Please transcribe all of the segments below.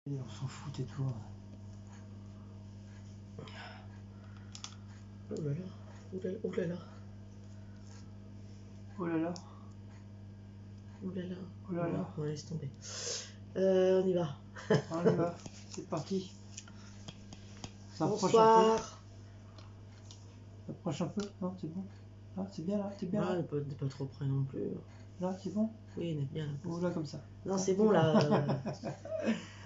On s'en fout, tais-toi. Oh là là, oh là là, oh là là, Oh là là, oh là là, oh là là. on laisse tomber. On y va. On y va, c'est parti. Ça approche un peu. Bonsoir. Ça approche un peu, non, c'est bon. Ah, c'est bien là, t'es bien là. T'es pas trop près non plus. Là, c'est bon. Oui, on est bien là. Ou là, comme ça. Non, c'est bon là.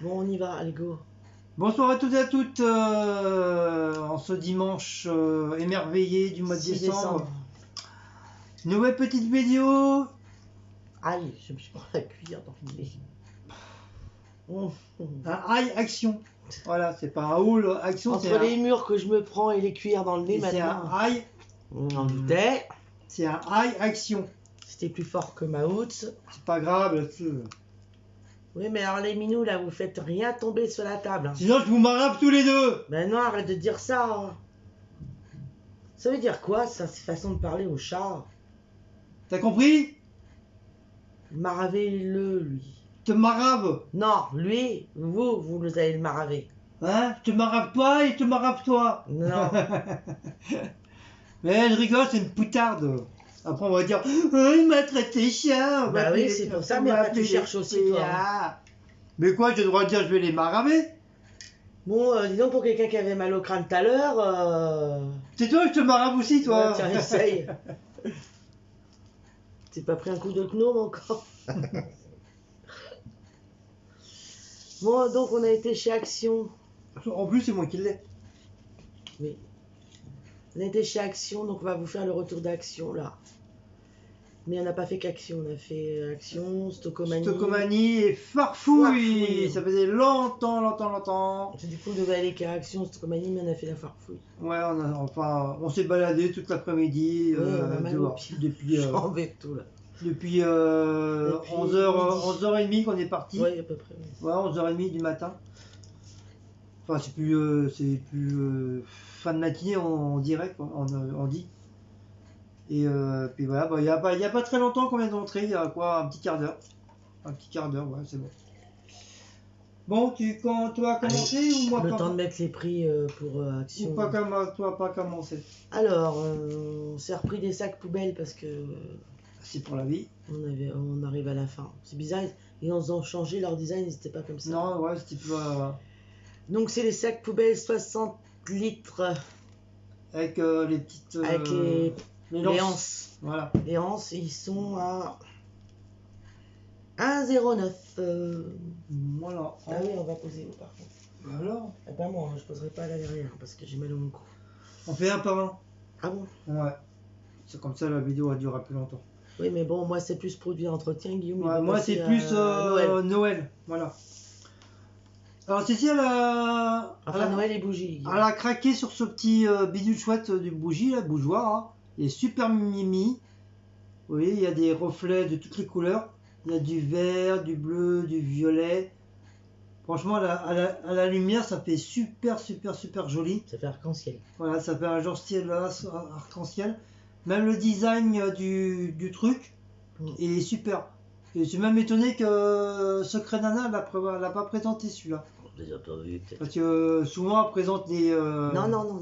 Bon, on y va, allez go. Bonsoir à toutes et à toutes. En ce dimanche émerveillé du mois de 6 décembre. Nouvelle petite vidéo. Aïe, je me suis pris la cuillère dans le nez. Un aïe action. Voilà, c'est pas un haul action. Entre les murs que je me prends et les cuillères dans le nez c'est maintenant. un aïe. On en doutait. C'est un aïe action. C'était plus fort que Maout. C'est pas grave là-dessus. Oui, mais alors les minous là, vous faites rien tomber sur la table. Hein. Sinon, je vous marape tous les deux. Ben non, arrête de dire ça. Hein. Ça veut dire quoi ça, cette façon de parler au chat? T'as compris? Maravez-le, lui. Je te marabe. Non, lui, vous allez le maraver. Hein? Je te marabe toi et je te marabe toi. Non. Mais je rigole, c'est une poutarde. Après, on va dire, oh, il m'a traité chien. Bah oui, c'est pour ça, mais après, tu cherches aussi, toi. Hein. Mais quoi, j'ai le droit de dire, je vais les maraver? Bon, dis donc, pour quelqu'un qui avait mal au crâne tout à l'heure... C'est toi, je te marabe aussi, toi. Ouais, tiens, essaye. T'es pas pris un coup de gnome encore? Bon, donc, on a été chez Action. En plus, c'est moi qui l'ai. Oui. On a été chez Action, donc on va vous faire le retour d'Action, là. Mais on n'a pas fait qu'Action, on a fait Action, Stocomanie... Stocomanie et Farfouille. Ça faisait longtemps. Du coup, on devait aller qu'à Action, Stocomanie, mais on a fait la Farfouille. Ouais, on s'est baladé toute l'après-midi. Oui, on a mal au pied. Depuis... J'en vais tout, là. Depuis 11h30 qu'on est parti. Oui, à peu près. Oui. Ouais, 11h30 du matin. Enfin, c'est plus fin de matinée, on dirait, quoi, on dit. Et puis voilà, il n'y a pas très longtemps qu'on vient d'entrer, il y a quoi, un petit quart d'heure. Un petit quart d'heure, ouais, c'est bon. Bon, tu vas commencer ou moi? Le temps de mettre les prix pour Action. Ou pas toi, pas commencer. Alors, on s'est repris des sacs poubelles parce que... c'est pour la vie. On arrive à la fin. C'est bizarre, ils ont changé leur design, ils n'étaient pas comme ça. Non, ouais, c'était pas... Donc c'est les sacs poubelles 60 litres. Avec les petites... avec les anses. Voilà. Les anses, ils sont à 1,09. Voilà. Ah oui, on va poser où par contre? Alors? Pas moi, je poserai pas là derrière parce que j'ai mal au cou. On fait un par un. Ah bon? Ouais. C'est comme ça, la vidéo elle durera plus longtemps. Oui, mais bon, moi c'est plus produit entretien, Guillaume. Ouais, moi c'est plus Noël. Voilà. Alors Cécile, Noël et bougies. Elle a craqué sur ce petit bidule chouette du bougie, la bougeoir. Hein. Il est super mimi. Vous voyez, il y a des reflets de toutes les couleurs. Il y a du vert, du bleu, du violet. Franchement, à la lumière, ça fait super joli. Ça fait arc-en-ciel. Voilà, ça fait un genre style arc-en-ciel. Même le design du truc, il est super. Et je suis même étonné que Secret Nana l'a pas présenté celui-là. Parce que souvent elle présente les... Non.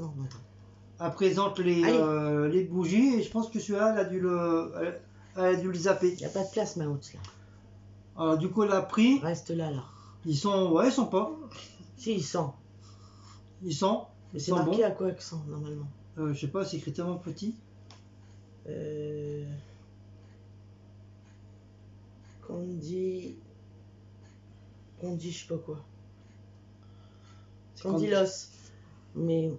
Elle présente les bougies et je pense que celui-là elle a dû le zapper. Il n'y a pas de place, ma haute là. Alors du coup elle a pris. Reste là. Ils sont... Ouais, ils sont pas. Si, ils sont. Ils sont. Mais c'est marqué bon. À quoi accent normalement? Je sais pas, c'est écrit tellement petit. Candy, je sais pas quoi. Candylos. Mais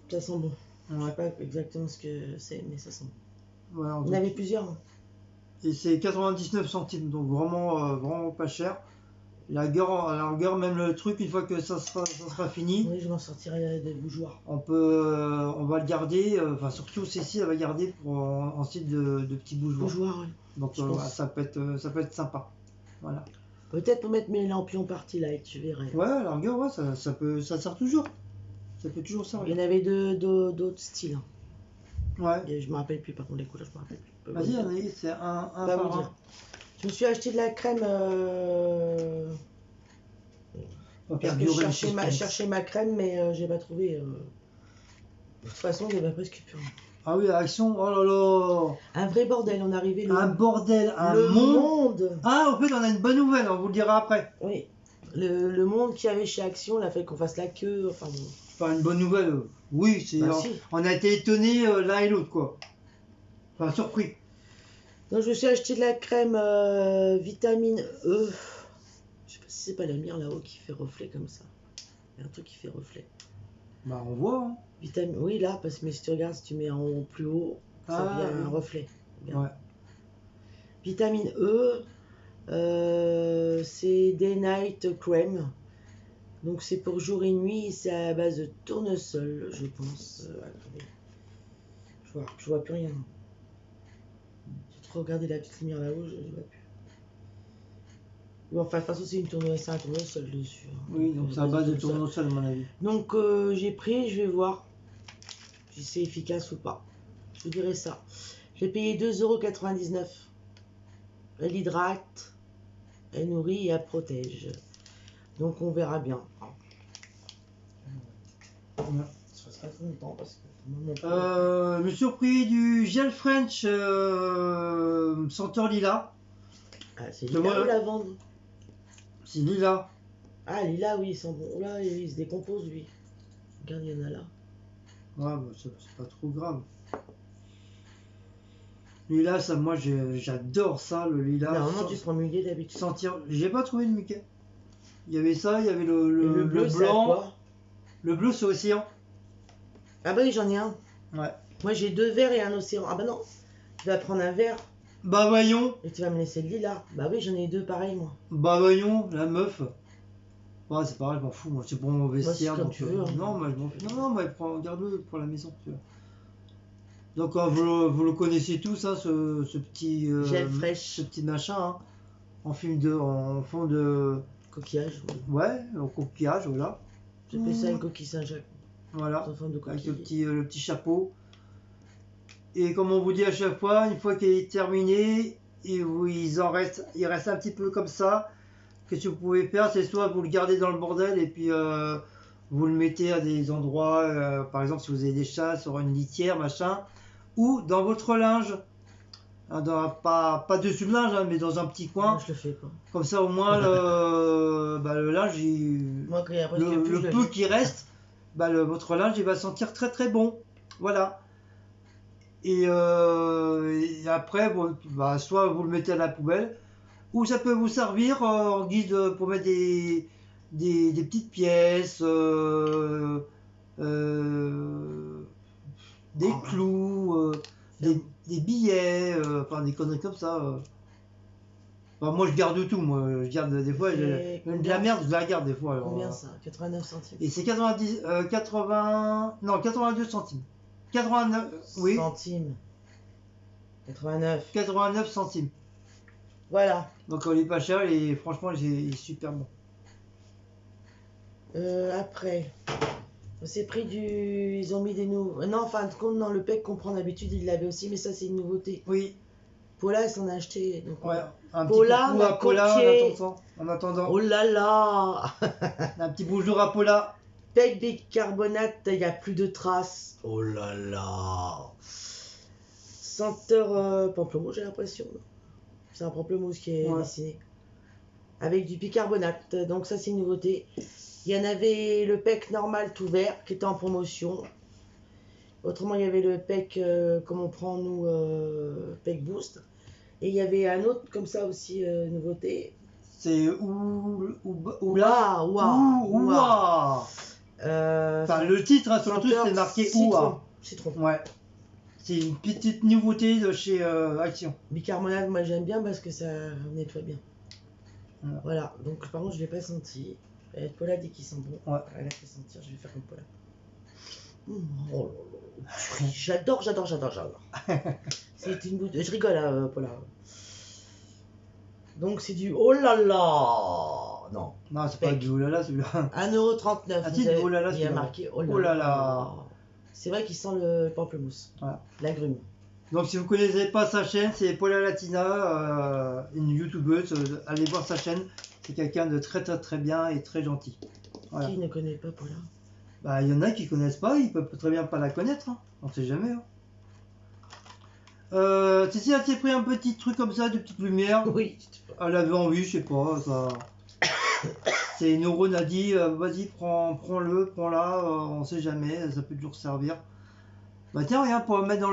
ça sent bon. Ouais. Je sais pas exactement ce que c'est, mais ça sent bon. Ouais, il y en avait plusieurs. Hein. Et c'est 99 centimes, donc vraiment pas cher. La longueur, même le truc, une fois que ça sera fini. Oui, je m'en sortirai des bougeoirs. On va le garder, enfin surtout Cécile, elle va garder pour en style de petits bougeoirs. Oui. Donc ça peut être sympa. Voilà. Peut-être pour mettre mes lampions party light, tu verrais. Ouais, la longueur, ouais, ça sert toujours. Ça peut toujours servir. Il y en avait d'autres styles. Ouais. Et je me rappelle plus, par contre les couleurs, je me rappelle plus. Vas-y, c'est un par un. Je me suis acheté de la crème. On va Parce faire que je durer le cherchais ma crème, mais j'ai pas trouvé. De toute façon, il y avait presque plus rien. Ah oui, Action, oh là là. Un vrai bordel, on est arrivé Un bordel, un le monde. monde. Ah, en fait, on a une bonne nouvelle, on vous le dira après. Oui, le monde qu'il y avait chez Action, il a fait qu'on fasse la queue. Enfin bon. Enfin, une bonne nouvelle, oui, c'est, Bah, si. on a été étonnés l'un et l'autre, quoi. Enfin, surpris. Donc je me suis acheté de la crème vitamine E. Je sais pas si c'est pas la mire là-haut qui fait reflet comme ça. Il y a un truc qui fait reflet. Bah, on voit, hein. Vitamine, oui là, parce que mais si tu regardes, si tu mets en plus haut, ça Ah, devient un oui. reflet. Regarde. Ouais. Vitamine E, c'est Day Night Cream. Donc c'est pour jour et nuit, et c'est à base de tournesol, je pense. Attendez. Je vois plus rien. J'ai trop regardé la petite lumière là-haut, je vois plus. Bon, enfin, de toute façon, c'est un tournesol dessus. Hein. Oui, donc c'est à base de tournesol, à mon avis. Donc j'ai pris, je vais voir si c'est efficace ou pas. Je vous dirai ça. J'ai payé 2,99 €. Elle hydrate, elle nourrit et elle protège. Donc on verra bien. Ouais. Ça sera très longtemps parce que Je me suis surpris du gel French senteur lilas. ah, c'est Le lilas voilà. ou lavande? C'est lilas. Ah, lilas, oui, ils sont bons. Oh là, il se décompose lui. Regarde, il y en a là. Ouais, bah, c'est pas trop grave. Lilas, ça, moi j'adore ça, le lilas. Normalement, tu prends muguet d'habitude. Sentir. J'ai pas trouvé de Mickey. Il y avait ça, il y avait Et le bleu, c'est à blanc. quoi? Le bleu, c'est océan. Ah bah oui, j'en ai un. Ouais. Moi, j'ai 2 verres et un océan. Ah bah non, tu vas prendre un verre Bah voyons. et tu vas me laisser le lilas. Bah oui, j'en ai 2 pareils, moi. Bah voyons, la meuf. Ouais, c'est pareil, je m'en fous, moi. C'est pour mon vestiaire. comme Donc, tu veux, hein. Non, moi je m'en fous. Non, mais garde-le pour la maison. Tu vois. Donc vous le connaissez tous, hein, ce petit. Gel fraîche. Ce petit machin, hein, en fond de. Coquillage. Oui. Ouais, en coquillage, voilà. J'appelle ça une coquille Saint-Jacques. Voilà. En forme de Avec coquille. le petit chapeau. Et comme on vous dit à chaque fois, une fois qu'il est terminé, il reste un petit peu comme ça. Qu'est-ce que vous pouvez faire? C'est soit vous le gardez dans le bordel et puis vous le mettez à des endroits, par exemple si vous avez des chats, sur une litière, machin, ou dans votre linge. Hein, pas dessus le linge, hein, mais dans un petit coin. Moi, je le fais pas. Comme ça au moins le linge, Moi, quand il y a presque plus, le je le peu jette. qui reste, votre linge il va sentir très très bon. Voilà. Et après, soit vous le mettez à la poubelle, ou ça peut vous servir en guise pour mettre des petites pièces, des clous, des billets, enfin des conneries comme ça. Enfin, moi je garde tout, moi je garde des fois, même de la merde, je la garde des fois. Alors, Combien ça? 89 centimes. et c'est 82 centimes. 89, oui, Centimes. 89. 89 centimes. Voilà. Donc il est pas cher et franchement il est super bon. Après, on s'est pris du. Ils ont mis des nouveaux. Non, enfin, compte, non, le PEC qu'on prend d'habitude, ils l'avaient aussi, mais ça, c'est une nouveauté. Oui, Paula, elle s'en a acheté. Donc, ouais, un petit Paula, coucou ma à Paula coquille. en attendant. Oh là là Un petit bonjour à Paula. PEC bicarbonate, il n'y a plus de traces. Oh là là Senteur pamplemousse, j'ai l'impression. C'est un pamplemousse qui est dessiné. Avec du bicarbonate. Donc ça, c'est une nouveauté. Il y en avait le PEC normal tout vert qui était en promotion. Autrement, il y avait le PEC comme on prend nous, PEC Boost. Et il y avait un autre comme ça aussi, nouveauté. C'est Ouah. Enfin, le titre, hein, sur le truc, c'est marqué Ouah. Citron. Ouais. C'est une petite nouveauté de chez Action. Bicarbonate, moi j'aime bien parce que ça nettoie bien. Voilà. Voilà. Donc par contre, je ne l'ai pas senti. Paula dit qu'ils sont bons. Ouais. Elle a fait sentir, je vais faire comme Paula. Oh là là. J'adore. C'est une goutte. Je rigole, hein, Paula. Donc c'est du oh là là. Non. Non, c'est pas du oulala celui-là. 1,39 €. Ah, si, du oulala, Il y a celui-là. marqué oh Oh là là. C'est vrai qu'il sent le pamplemousse. Ouais. L'agrume. Donc si vous connaissez pas sa chaîne, c'est Paula Latina, une youtubeuse. Allez voir sa chaîne. C'est quelqu'un de très très très bien et très gentil. Voilà. Qui ne connaît pas Paula? Bah, il y en a qui connaissent pas, ils peuvent très bien pas la connaître, hein. On sait jamais. Hein. Cécile, elle s'est pris un petit truc comme ça, de petite lumière. Oui. Elle avait envie, je sais pas, ça. Ses neurones a dit, vas-y, prends-le, prends-la, on sait jamais, ça peut toujours servir. Bah tiens, regarde, pour le mettre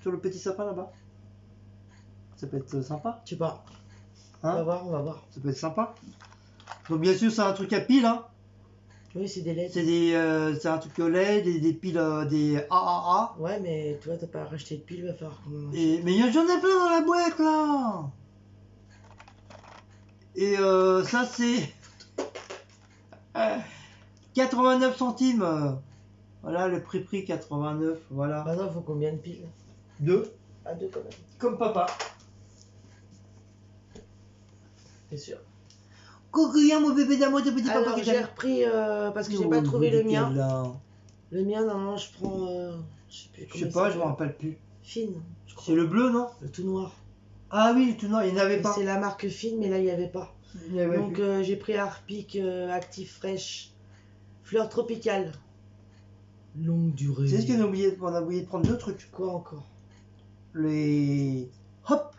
sur le petit sapin là-bas. Ça peut être sympa. Je sais pas. Hein, On va voir, on va voir. ça peut être sympa. Donc bien sûr, c'est un truc à pile, hein. Oui, c'est des LED. C'est un truc LED, des piles, des AAA. Ouais, mais toi, t'as pas racheté de pile, va falloir qu'on... Mais j'en ai plein dans la boîte là. Et ça c'est 89 centimes. Voilà le prix 89. Voilà. Maintenant, faut combien de piles? 2. Ah, 2 quand même. Comme papa. C'est sûr. Coucou, mon bébé d'amour de petit papa Alors, que j'ai j'aime. repris parce que j'ai pas trouvé le mien. Là. Le mien, normalement, je prends. Je sais plus Je comment sais il pas, je s'appelle. me rappelle plus. Fine, je crois. C'est le bleu, non? Le tout noir. Ah oui, le tout noir, il n'y en avait Et pas. c'est la marque Fine, mais là, il n'y avait pas. Il n'y avait Donc, plus. j'ai pris Harpic Active Fresh. Fleur tropicale. Longue durée. C'est ce qu'on a oublié, on a oublié de prendre deux trucs. Quoi encore? Les hop,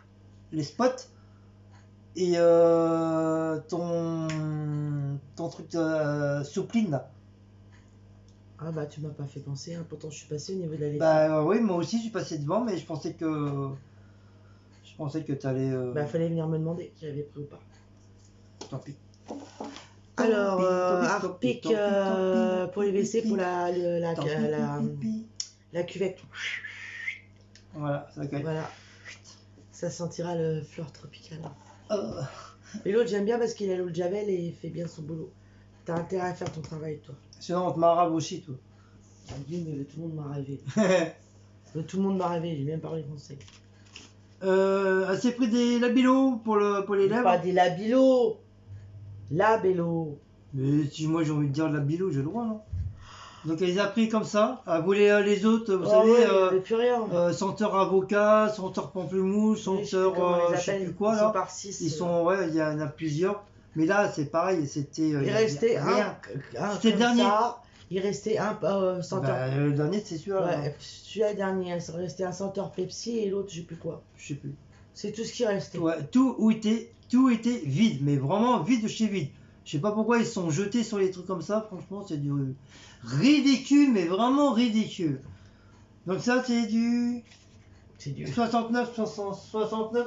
les spots et ton truc soupline là. Ah bah tu m'as pas fait penser, hein. Pourtant je suis passé au niveau de la lessive. Bah oui, moi aussi je suis passé devant, mais je pensais que t'allais. Bah fallait venir me demander si j'avais pris ou pas. Tant pis. Alors Tant pis, Harpic tant pis, pour les WC tant pour pis, la cuvette. Voilà, ça caille. Voilà. Ça sentira le fleur tropicale. Oh. Et l'autre j'aime bien parce qu'il a l'eau de javel et il fait bien son boulot. T'as intérêt à faire ton travail toi. Sinon on te marave aussi toi. Oui, mais tout le monde m'a rêvé. Tout le monde m'a rêvé, j'ai même parlé français. Elle s'est pris des labilos pour les lèvres. Pas des labilos. Labello. Mais si moi j'ai envie de dire labilo, j'ai le droit, non? Donc elle les a pris comme ça. Elle voulait les autres, vous savez, Ouais, il n'y avait plus rien. senteur avocat, senteur pamplemousse, senteur je sais plus quoi Ils sont là. par 6. Ils sont, ouais, il y en a plusieurs. Mais là c'est pareil, c'était. Il restait un C'était le dernier. Ça, il restait un senteur. Bah, le dernier c'est celui-là. Ouais, celui-là dernier, il restait un senteur Pepsi et l'autre je sais plus quoi. Je sais plus. C'est tout ce qui restait. Ouais, tout était vide, mais vraiment vide de chez vide. Je sais pas pourquoi ils se sont jetés sur les trucs comme ça, franchement c'est du ridicule, mais vraiment ridicule. Donc ça c'est du 69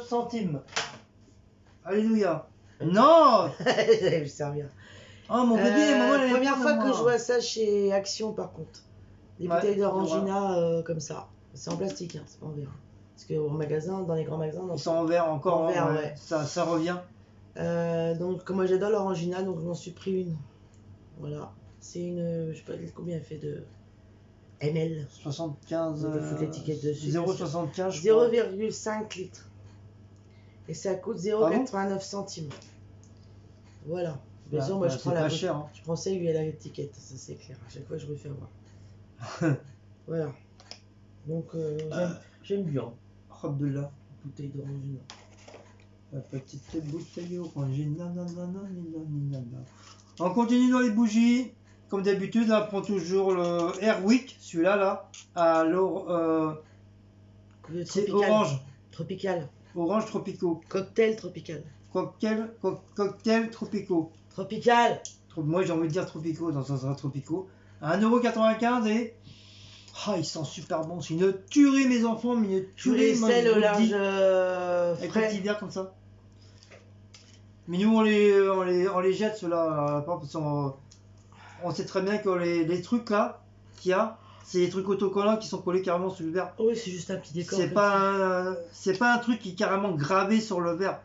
centimes. Alléluia. Non. Ça va me servir. Oh mon bébé, maman elle est Première pas fois de que moi. je vois ça chez Action par contre. Des Ouais, bouteilles d'orangina comme ça. C'est en plastique, hein, c'est pas en verre. Parce qu'au magasin, dans les grands magasins, Ils sont en verre encore, En verre, hein, ouais. ça revient. Donc comme moi j'adore l'orangina, donc je m'en suis pris une. Voilà. C'est une, je sais pas combien elle fait de ml. 75. On peut foutre l'étiquette dessus. 0,75. je crois. 0,5 litres. Et ça coûte Ah bon 0,89 centimes. Voilà. Bien Bah, sûr, moi bah, je prends c'est la pas cher, hein. Je prends celle où il y a l'étiquette, ça c'est clair. À chaque fois je me fais avoir. Voilà. Donc j'aime bien. Hop de là. Bouteille d'orangina. La petite bouteille orangina. On continue dans les bougies. Comme d'habitude, on prend toujours le Airwick, celui-là, là. Alors, Le c'est tropical. orange. Tropical. Orange tropicaux. Cocktail tropical. Cocktail tropicaux. Tropical. Moi, j'ai envie de dire tropicaux, dans ça sera tropicaux. À 1,95€ et. Ah, ils sont super bons. C'est une tuerie, mes enfants, mais une Tous les tuerie. moi, je sels vous au le linge dis. Avec les frais. petits verres comme ça. Mais nous, on les jette, ceux-là. Parce on sait très bien que les trucs là qu'il y a, c'est des trucs autocollants qui sont collés carrément sur le verre. Oui, c'est juste un petit décor. C'est pas un truc qui est carrément gravé sur le verre.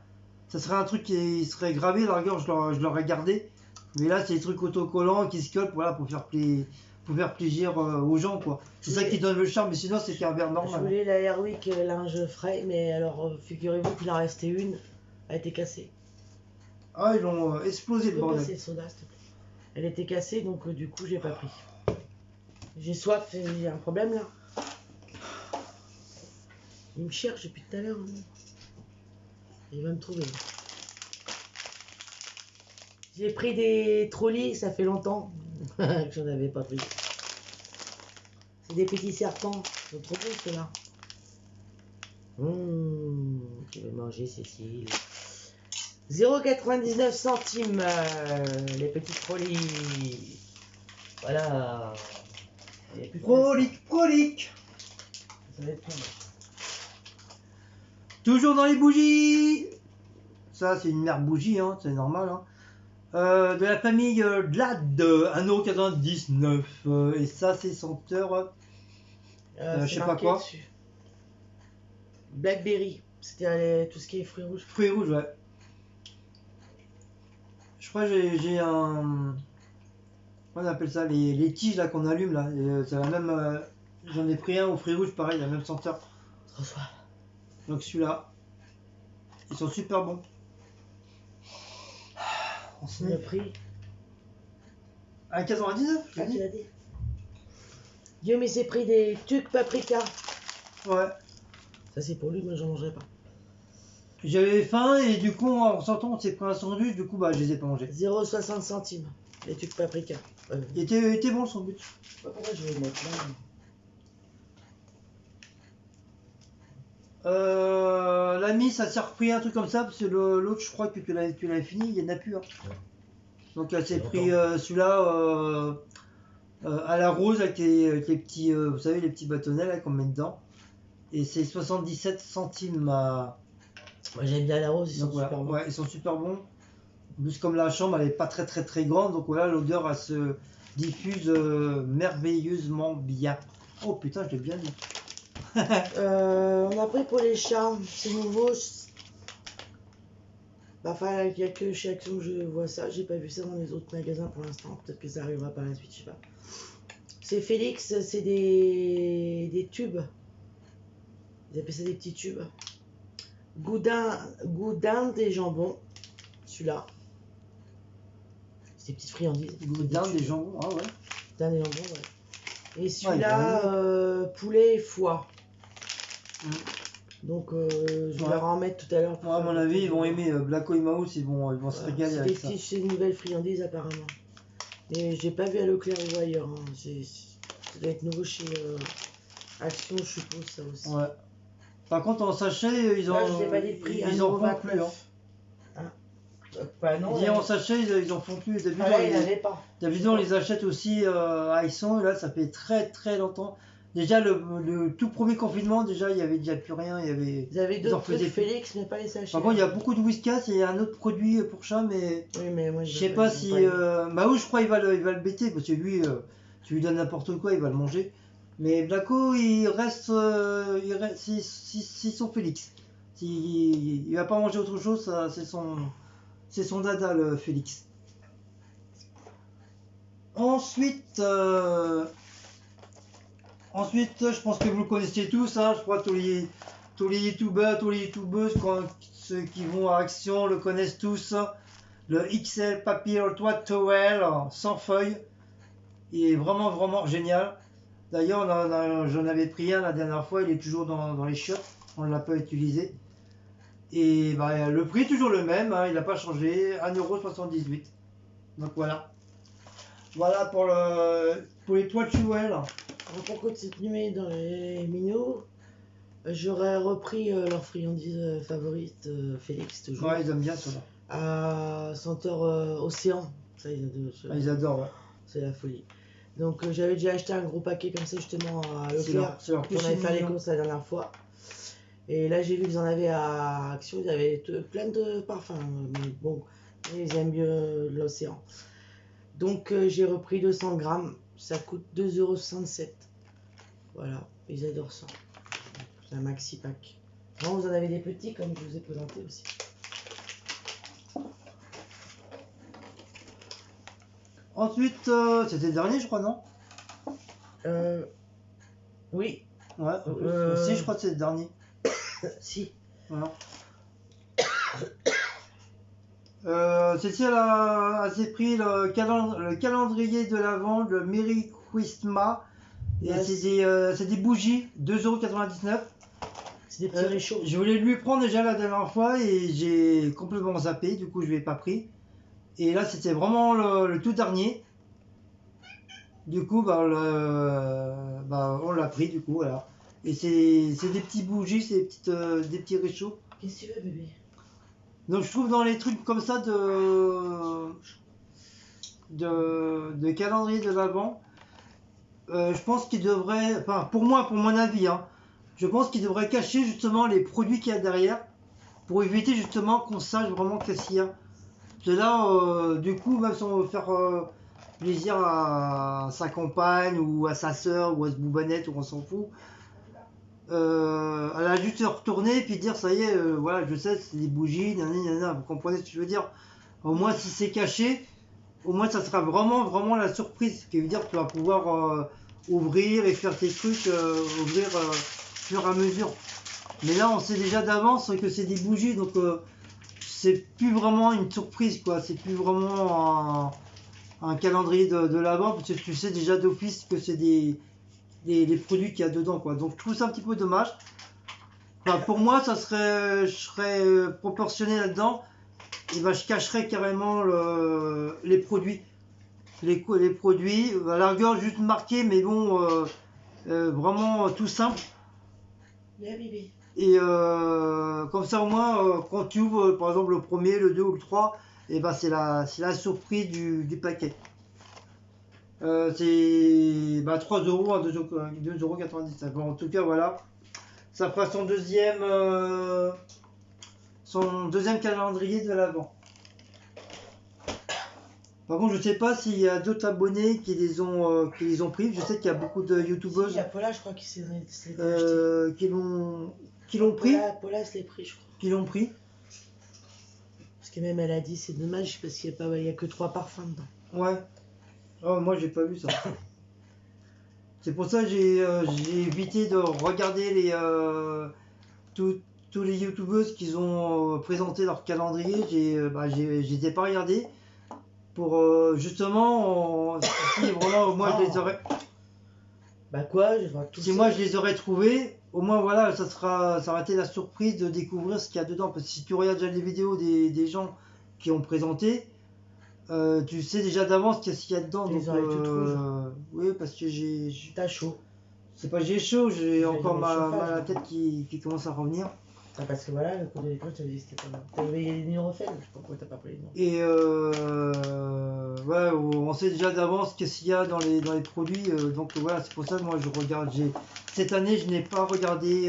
Ça serait un truc qui serait gravé, à la rigueur, je l'aurais gardé. Mais là, c'est des trucs autocollants qui se collent, voilà, pour faire plaisir aux gens, quoi. C'est ça qui donne le charme, mais sinon, c'est qu'un verre Je normal. voulais la Airwick linge frais, mais alors figurez-vous qu'il en restait une, elle était cassée. Ah, ils l'ont explosé Tu le peux bordel. passer le soda, s'il te plaît. Elle était cassée, donc du coup, j'ai pas pris. J'ai soif, j'ai un problème là. Il me cherche depuis tout à l'heure. Il va me trouver. J'ai pris des trolleys, ça fait longtemps que j'en avais pas pris. C'est des petits serpents, ils sont trop beaux ceux-là. Tu veux manger Cécile. 0,99 centimes les petits trolleys. Voilà. Prolique. Ça va être plein. Toujours dans les bougies. Ça, c'est une mère bougie, hein, c'est normal. Hein. De la famille Glad, 1,99 €. Et ça, c'est senteur. Je sais pas quoi. Dessus. Blackberry. C'était tout ce qui est fruits rouges. Fruits rouges, ouais. Je crois que j'ai un. On appelle ça les tiges là qu'on allume là. C'est la même. J'en ai pris un aux fruits rouges, pareil, la même senteur. François. Donc celui-là. Ils sont super bons. On a pris. 1,99 Ah, tu l'as dit. Guillaume, il s'est pris des tucs paprika. Ouais. Ça, c'est pour lui, moi, j'en mangerai pas. J'avais faim et du coup, en sortant, on s'est pris un sandwich. Du coup, bah, je les ai pas mangés. 0,60 centimes. Les tucs paprika. Il était bon le sandwich. Je sais pas pourquoi je vais le mettre là. L'ami, ça s'est repris un truc comme ça parce que l'autre, je crois que tu l'avais fini, il y en a plus. Hein. Donc elle s'est pris celui-là à la rose avec les petits, vous savez, les petits bâtonnets là qu'on met dedans. Et c'est 77 centimes. Moi, j'aime bien la rose, ils sont voilà. super bons. Ouais, ils sont super bons. En plus, comme la chambre, elle est pas très grande, donc voilà, l'odeur, elle se diffuse merveilleusement bien. Oh putain, je l'ai bien dit. On a pris pour les chats, c'est nouveau. Enfin, il n'y a que chez Action que je vois ça. J'ai pas vu ça dans les autres magasins pour l'instant. Peut-être que ça arrivera par la suite, je sais pas. C'est Félix, c'est des tubes. Ils appellent ça des petits tubes. Goudin des jambons. Celui-là. C'est des petites friandises. Goudin des jambons, ah ouais. Goudin des jambons, ouais. Et celui-là, poulet et foie. Donc, je vais leur en mettre tout à l'heure. À mon avis, ils vont aimer Blacko et Maus, ils vont se régaler avec ça. C'est une nouvelle friandise apparemment. Et j'ai pas vu à Leclerc ou ailleurs. Hein. Ça doit être nouveau chez Action, je suppose, ça aussi. Ouais. Par contre, en sachet, ils ont. Là, je n'ai pas dit le prix. Ils en font plus. Hein. Bah non. En sachet, ils en font plus. D'habitude, là, il n'avait pas. D'habitude, on les achète aussi à Aisson. Et là, ça fait très longtemps. Déjà, le tout premier confinement, déjà, il n'y avait déjà plus rien. Ils avaient d'autres trucs Félix, mais pas les sachets. Par contre, il y a beaucoup de Whiskas et il y a un autre produit pour chat, mais. Oui, mais moi, je sais pas si. Maou, je crois, il va le bêter, parce que lui, tu lui donnes n'importe quoi, il va le manger. Mais Blacko, il reste. C'est son Félix. Il va pas manger autre chose, c'est son dada, le Félix. Ensuite, je pense que vous le connaissez tous, hein, je crois que tous les youtubeurs, ceux qui vont à Action le connaissent tous. Le XL Papier Toit Towel sans feuilles, il est vraiment génial. D'ailleurs, j'en avais pris un la dernière fois, il est toujours dans les chiottes, on ne l'a pas utilisé. Et bah, le prix est toujours le même, hein, il n'a pas changé, 1,78 €. Donc voilà. Voilà pour les toits de Chouel. Pour continuer dans les minots, j'aurais repris leur friandise favorite, Félix, toujours. Ouais, ils aiment bien ça. À senteur océan. Ça, ils adorent, ouais. C'est la folie. Donc j'avais déjà acheté un gros paquet comme ça justement à Leclerc. On avait fait les courses la dernière fois. Et là j'ai vu qu'ils en avaient à Action, ils avaient plein de parfums. Mais bon, ils aiment mieux l'océan. Donc j'ai repris 200 grammes, ça coûte 2,67 €. Voilà, ils adorent ça. C'est un maxi pack. Bon, vous en avez des petits comme je vous ai présenté aussi. Ensuite, c'était le dernier, je crois, non? Oui. Ouais, si, je crois que c'est le dernier. Si. Voilà. Cécile a pris le calendrier de l'Avent, le Merry Christmas. Et c'est des bougies, 2,99 €. C'est des petits réchauds. Je voulais lui prendre déjà la dernière fois et j'ai complètement zappé, du coup je ne l'ai pas pris. Et là, c'était vraiment le tout dernier. Du coup, on l'a pris, du coup, voilà. Et c'est des petits bougies, c'est des petits réchauds. Qu'est-ce que tu veux, bébé? Donc, je trouve dans les trucs comme ça de calendrier de l'Avent, je pense qu'il devrait, enfin, pour moi, pour mon avis, hein, je pense qu'il devrait cacher justement les produits qu'il y a derrière pour éviter justement qu'on sache vraiment qu'est-ce qu'il y a. Parce que là, du coup, même si on veut faire plaisir à sa compagne ou à sa soeur ou à ce boubanette ou on s'en fout, elle a juste se retourner et puis dire ça y est, voilà, je sais, c'est des bougies, nanana, vous comprenez ce que je veux dire. Au moins, si c'est caché, au moins ça sera vraiment, vraiment la surprise. Ce qui veut dire que tu vas pouvoir ouvrir et faire tes trucs, ouvrir au fur et à mesure. Mais là, on sait déjà d'avance que c'est des bougies, donc c'est plus vraiment une surprise, quoi. C'est plus vraiment un calendrier de l'avant, parce que tu sais déjà d'office que c'est les produits qu'il y a dedans, quoi. Donc je trouve ça un petit peu dommage. Enfin, pour moi, je serais proportionné là-dedans. Et ben, je cacherais carrément les produits. Les produits, à la rigueur, juste marqué, mais bon, vraiment tout simple. Viens, bébé. Et comme ça, au moins, quand tu ouvres, par exemple, le premier, le 2 ou le 3, et ben, c'est la surprise du paquet. C'est 3 euros à 2,99 €. Bon, en tout cas, voilà. Ça fera son deuxième calendrier de l'avant. Par contre, je sais pas s'il y a d'autres abonnés qui les ont pris. Je sais qu'il y a beaucoup de youtubeuses Il y a Paula, je crois, qui s'est qui l'ont pris. Paula se l'est pris, je crois. Qui l'ont pris. Parce que même elle a dit c'est dommage parce qu'il n'y a que 3 parfums dedans. Ouais. Oh, moi j'ai pas vu ça. C'est pour ça que j'ai évité de regarder tous les youtubeuses qui ont présenté leur calendrier. Je les ai pas regardés pour justement si vraiment moi je les aurais. Bah quoi, je vois tout si ça. moi je les aurais trouvés, au moins voilà, ça aurait été la surprise de découvrir ce qu'il y a dedans. Parce que si tu regardes déjà les vidéos des gens qui ont présenté, tu sais déjà d'avance qu'est-ce qu'il y a dedans. Les oreilles toutes rouges. Oui, parce que T'as chaud. c'est pas j'ai chaud, j'ai encore mal mal à la tête qui commence à revenir. Ah, parce que voilà, le cours de l'école, tu avais dit c'était pas mal. T'avais les Nurofen, je sais pas pourquoi t'as pas pris les noms. Et ouais, on sait déjà d'avance qu'est-ce qu'il y a dans les produits. Donc voilà, c'est pour ça que moi je regarde. Cette année, je n'ai pas regardé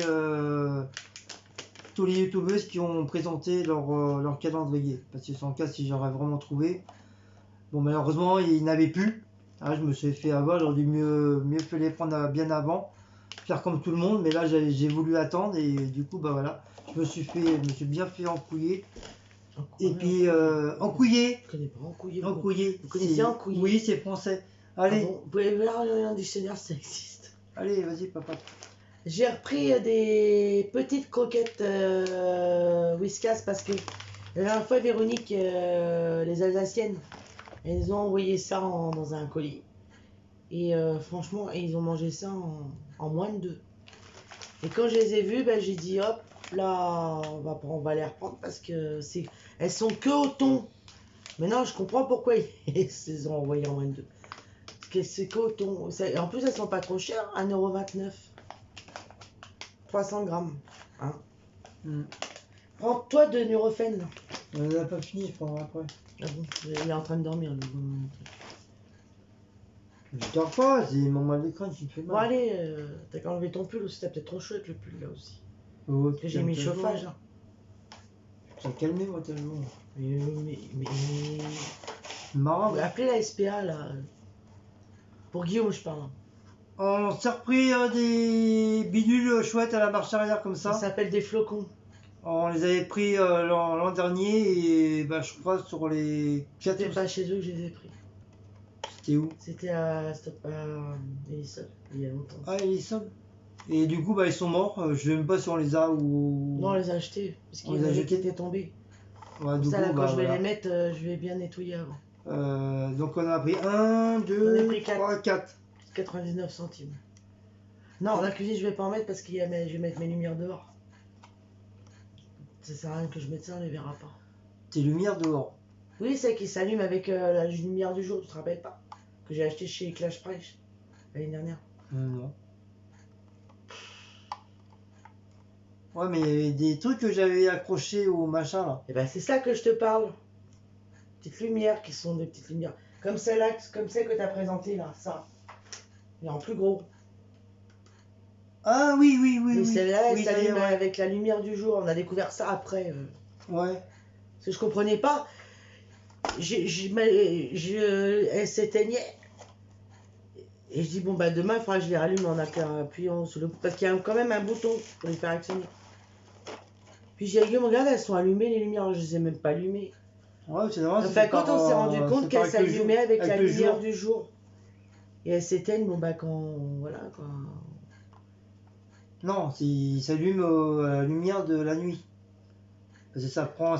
tous les youtubeuses qui ont présenté leur calendrier. Parce que sans cas, si j'aurais vraiment trouvé. Bon, malheureusement, il n'avait plus. Ah, je me suis fait avoir, j'aurais dû mieux fait les prendre bien avant. Faire comme tout le monde, mais là j'ai voulu attendre et du coup, bah voilà. Je me suis bien fait encouiller. Et puis, encouiller. Je connais pas encouiller. Encouiller. Vous connaissez encouiller? Oui, c'est français. Allez. Ah bon, vous pouvez voir un dictionnaire, ça existe. Allez, vas-y, papa. J'ai repris des petites croquettes Whiskas parce que la dernière fois, Véronique, les Alsaciennes, elles ont envoyé ça dans un colis. Et franchement, ils ont mangé ça en moins de 2. Et quand je les ai vus, ben, j'ai dit hop, là, on va les reprendre parce que elles sont que au thon. Maintenant, je comprends pourquoi ils les ont envoyées en moins de 2. Parce que c'est que au thon. En plus, elles sont pas trop chères, 1,29 €. 300 grammes. Hein. Prends-toi de Nurofen. On n'a pas fini, je prendrai après. Ah bon, il est en train de dormir. Je dors pas, c'est mon mal de crâne qui me fait mal. Bon, allez, t'as qu'à enlever ton pull aussi, t'as peut-être trop chaud avec le pull là aussi. Oh, Parce que j'ai mis le chauffage. Hein. Ça calmé moi tellement. Mais... Marrant. Appelez la SPA là. Pour Guillaume, je parle. On s'est repris des bidules chouettes à la marche arrière comme ça. Ça s'appelle des flocons. On les avait pris l'an dernier et bah, je crois sur les 4. C'était pas chez eux que je les ai pris. C'était où? C'était à Elisol, il y a longtemps. Ah, Elisol. Et du coup, bah, ils sont morts. Je sais même pas si on les a ou. Non, on les a achetés. Parce qu'il y en avait qui étaient tombés. Ouais, ça, là, quand je vais les mettre, je vais bien nettoyer avant. Donc, on a pris 1, 2, 3, 4. 99 centimes. Non, la cuisine, je vais pas en mettre parce que je vais mettre mes lumières dehors. Ça sert à rien que je mette ça, on les verra pas. Tes lumières dehors. Oui, c'est qui s'allume avec la lumière du jour, tu te rappelles pas? Que j'ai acheté chez Clash Price l'année dernière. Non. Ouais, mais des trucs que j'avais accrochés au machin là. Et ben c'est ça que je te parle. Petites lumières qui sont des petites lumières. Comme celle-là, comme celle que tu as présentée là, ça. Mais en plus gros. Ah oui, oui, oui, Mais oui. celle-là, elle Oui, ça y est, s'allume ouais. avec la lumière du jour. On a découvert ça après. Ouais. Parce que je comprenais pas. Elle s'éteignait. Et je dis, bon, bah demain, il faudra que je les rallume en appuyant sur le bouton. Parce qu'il y a quand même un bouton pour les faire actionner. Puis j'ai dit, Guillaume, regarde, elles sont allumées les lumières. Je les ai même pas allumées. Ouais, c'est normal. Enfin, quand on s'est rendu compte qu'elles s'allumaient avec la lumière du jour. Et elles s'éteignent, bon, bah quand. Voilà, quoi. Non, il s'allume à la lumière de la nuit. Parce que ça prend.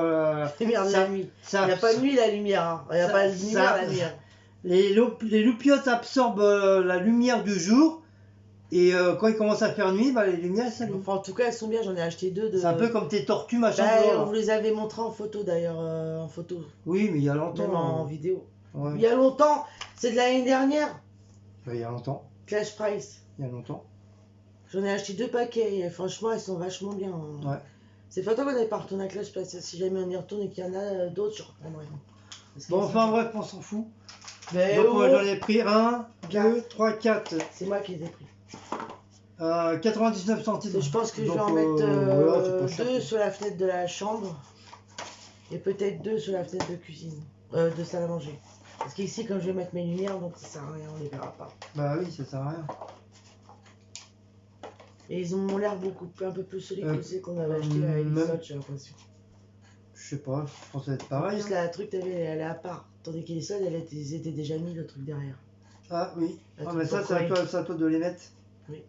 La lumière de la nuit. Il n'y a pas de nuit la lumière. Hein. Il n'y a pas de lumière la nuit. Hein. Les loupiotes absorbent la lumière du jour. Et quand il commence à faire nuit, bah, les lumières s'allument. Enfin, en tout cas, elles sont bien. J'en ai acheté deux. C'est un peu comme tes tortues, machin. Bah, on vous les avait montrées en photo d'ailleurs. En photo. Oui, mais il y a longtemps. Même en vidéo. Ouais. Il y a longtemps. C'est de l'année dernière. Il y a longtemps. Clash Price. Il y a longtemps. J'en ai acheté 2 paquets. Et franchement, elles sont vachement bien. Hein. Ouais. C'est pas toi qu'on n'avait pas retourné à Clash Price. Si jamais on y retourne et qu'il y en a d'autres, je reprendrai. Bon, enfin bref, on s'en fout. Mais donc moi j'en ai pris 1, 2, 3, 4. C'est moi qui les ai pris. 99 centimes. Je pense que donc, je vais en mettre voilà, 2 sur la fenêtre de la chambre. Et peut-être 2 sur la fenêtre de cuisine. De salle à manger. Parce qu'ici, comme je vais mettre mes lumières, donc ça sert à rien, on les verra pas. Bah oui, ça sert à rien. Et ils ont l'air un peu plus solides que ceux qu'on avait acheté à Elisot, j'ai l'impression. Je sais pas, je pense que ça va être pareil. En plus, la truc, elle est à part. Tandis qu'Elisot, ils étaient déjà mis le truc derrière. Ah oui, mais ça, c'est à toi de les mettre. Oui.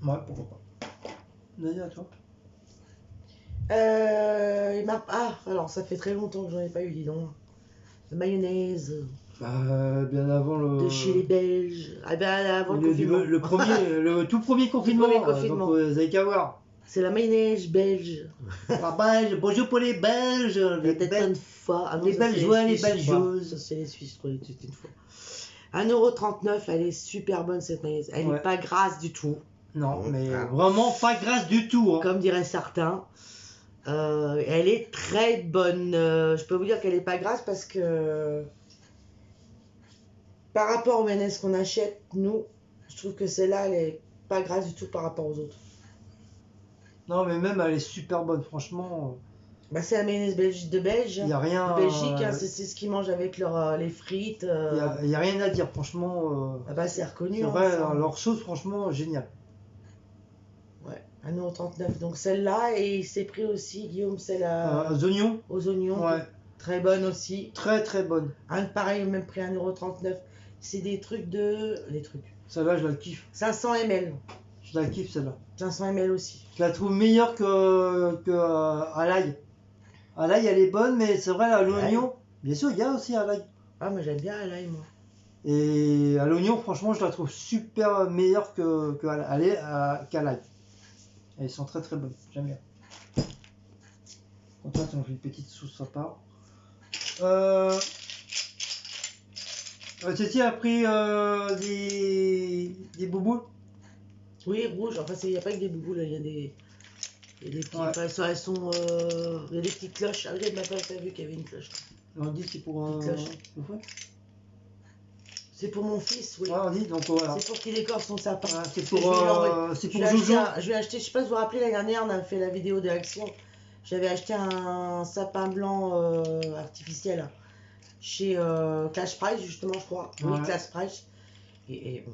Ouais, pourquoi pas. Nadia, à toi. Alors ça fait très longtemps que j'en ai pas eu, dis donc. La mayonnaise. Bien avant le. De chez les Belges. Ah ben avant le confinement. Le tout premier confinement. Donc vous avez qu'à voir. C'est la mayonnaise belge. La belge, bonjour pour les Belges. Les fois. Les Belgeois, les Belgeuses. C'est les Suisses, je crois, une fois. 1,39 €, elle est super bonne cette mayonnaise. Elle n'est pas grasse du tout. Non, mais vraiment pas grasse du tout. Hein. Comme diraient certains. Elle est très bonne. Je peux vous dire qu'elle n'est pas grasse parce que par rapport aux mayonnaises qu'on achète, nous, je trouve que celle-là, elle est pas grasse du tout par rapport aux autres. Non, mais même elle est super bonne, franchement. Bah, c'est la mayonnaise de Belge. Il n'y a rien. De Belgique, hein, c'est ce qu'ils mangent avec les frites. Il n'y a rien à dire, franchement. Ah bah, c'est reconnu. C'est vrai, leur sauce, franchement, génial. Ouais, 1,39 €. Donc celle-là, et il s'est pris aussi, Guillaume, celle aux oignons. Aux oignons. Ouais. Très bonne aussi. Très très bonne. Pareil, même prix 1,39 €. C'est des trucs de. Les trucs. Celle-là, je la kiffe. 500 ml. Je la kiffe, celle-là. 500 ml aussi. Je la trouve meilleure que à l'ail. À l'ail, elle est bonne, mais c'est vrai, à l'oignon, bien sûr, il y a aussi à l'ail. Ah, moi j'aime bien à l'ail, moi. Et à l'oignon, franchement, je la trouve super meilleure qu'à l'ail. Elles sont très très bonnes, j'aime bien. Comme ça, on fait une petite sauce à part. Cécile a pris des boubous. Oui, rouge. Enfin, il n'y a pas que des boubous, là. Il y a des petits. Ouais. Enfin, il y a des petites cloches. Ah oui, ma femme a vu qu'il y avait une cloche. On dit c'est pour un. C'est pour mon fils, oui. Ouais, on dit, donc voilà. C'est pour qu'il décore son sapin. Voilà, c'est pour Jojo. Je vais acheter, je sais pas si vous vous rappelez, l'année dernière, on a fait la vidéo de l'action. J'avais acheté un sapin blanc artificiel chez Clash Price, justement, je crois. Ouais. Oui, Clash Price. Et bon,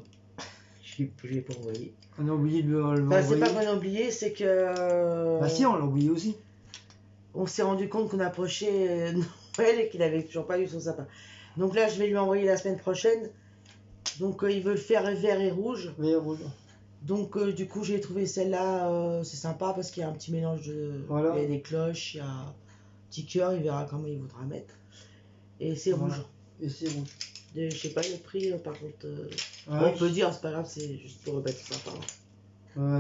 je l'ai pas envoyé. On a oublié de le envoyer. C'est pas qu'on a oublié, c'est que. Bah si, on l'a oublié aussi. On s'est rendu compte qu'on approchait Noël et qu'il avait toujours pas eu son sapin. Donc là, je vais lui envoyer la semaine prochaine. Donc il veut le faire vert et rouge. Vert et rouge. Donc du coup, j'ai trouvé celle-là, c'est sympa parce qu'il y a un petit mélange de... Voilà. Il y a des cloches, il y a un petit cœur, il verra comment il voudra mettre. Et c'est rouge. Et c'est rouge. Je sais pas le prix, par contre. On peut dire, c'est pas grave, c'est juste pour remettre sympa.